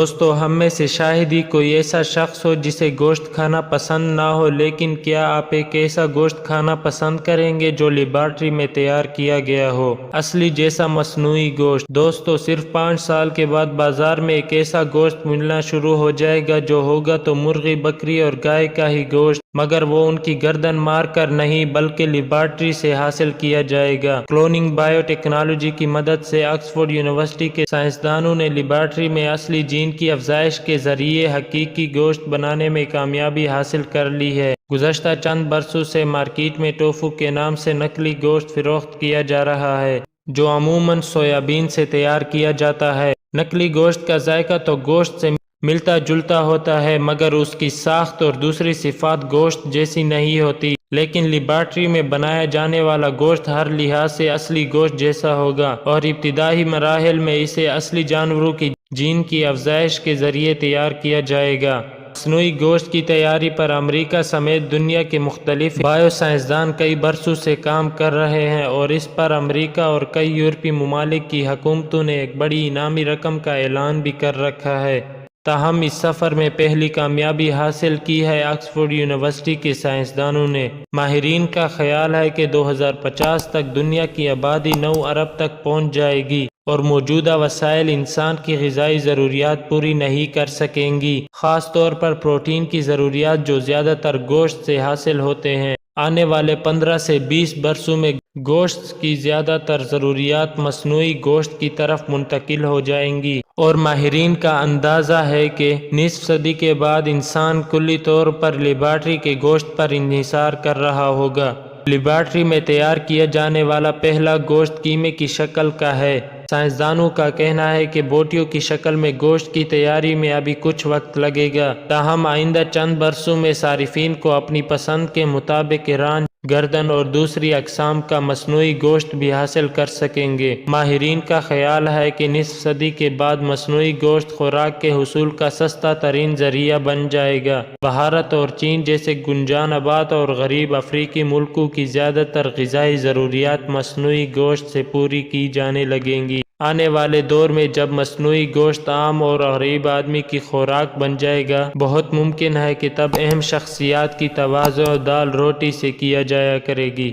دوستو، ہم میں سے شاید ہی کوئی ایسا شخص ہو جسے گوشت کھانا پسند نہ ہو، لیکن کیا آپ ایک ایسا گوشت کھانا پسند کریں گے جو لیبارٹری میں تیار کیا گیا ہو، اصلی جیسا مصنوعی گوشت؟ دوستو، صرف 5 سال کے بعد بازار میں ایک ایسا گوشت ملنا شروع ہو جائے گا جو ہوگا تو مرغی، بکری اور گائے کا ہی گوشت، مگر وہ ان کی گردن مار کر نہیں بلکہ لیبارٹری سے حاصل کیا جائے گا۔ کلوننگ بائیو ٹیکنالوجی کی مدد سے آکسفورڈ یونیورسٹی کے سائنسدانوں نے لیبارٹری میں اصلی جین کی افزائش کے ذریعے حقیقی گوشت بنانے میں کامیابی حاصل کر لی ہے۔ گزشتہ چند برسوں سے مارکیٹ میں ٹوفو کے نام سے نکلی گوشت فروخت کیا جا رہا ہے، جو عموماً سویابین سے تیار کیا جاتا ہے۔ نکلی گوشت کا ذائقہ تو گوشت سے ملتا جلتا ہوتا ہے، مگر اس کی ساخت اور دوسری صفات گوشت جیسی نہیں ہوتی۔ لیکن لیبارٹری میں بنایا جانے والا گوشت ہر لحاظ سے اصلی گوشت جیسا ہوگا، اور ابتدائی مراحل میں اسے اصلی جانوروں کی جین کی افزائش کے ذریعے تیار کیا جائے گا۔ مصنوعی گوشت کی تیاری پر امریکہ سمیت دنیا کے مختلف بائیو سائنسدان کئی برسوں سے کام کر رہے ہیں، اور اس پر امریکہ اور کئی یورپی ممالک کی حکومتوں نے ایک بڑی انعامی رقم کا اعلان بھی کر رکھا ہے۔ تاہم اس سفر میں پہلی کامیابی حاصل کی ہے آکسفورڈ یونیورسٹی کے سائنسدانوں نے۔ ماہرین کا خیال ہے کہ 2050 تک دنیا کی آبادی 9 ارب تک پہنچ جائے گی، اور موجودہ وسائل انسان کی غذائی ضروریات پوری نہیں کر سکیں گی، خاص طور پر پروٹین کی ضروریات جو زیادہ تر گوشت سے حاصل ہوتے ہیں۔ آنے والے 15 سے 20 برسوں میں گوشت کی زیادہ تر ضروریات مصنوعی گوشت کی طرف منتقل ہو جائیں گی، اور ماہرین کا اندازہ ہے کہ نصف صدی کے بعد انسان کلی طور پر لیبارٹری کے گوشت پر انحصار کر رہا ہوگا۔ لیبارٹری میں تیار کیا جانے والا پہلا گوشت قیمے کی شکل کا ہے۔ سائنسدانوں کا کہنا ہے کہ بوٹیوں کی شکل میں گوشت کی تیاری میں ابھی کچھ وقت لگے گا، تاہم آئندہ چند برسوں میں صارفین کو اپنی پسند کے مطابق ران، گردن اور دوسری اقسام کا مصنوعی گوشت بھی حاصل کر سکیں گے۔ ماہرین کا خیال ہے کہ نصف صدی کے بعد مصنوعی گوشت خوراک کے حصول کا سستا ترین ذریعہ بن جائے گا۔ بھارت اور چین جیسے گنجان آباد اور غریب افریقی ملکوں کی زیادہ تر غذائی ضروریات مصنوعی گوشت سے پوری کی جانے لگیں گی۔ آنے والے دور میں جب مصنوعی گوشت عام اور غریب آدمی کی خوراک بن جائے گا، بہت ممکن ہے کہ تب اہم شخصیات کی تواضع دال روٹی سے کیا جایا کرے گی۔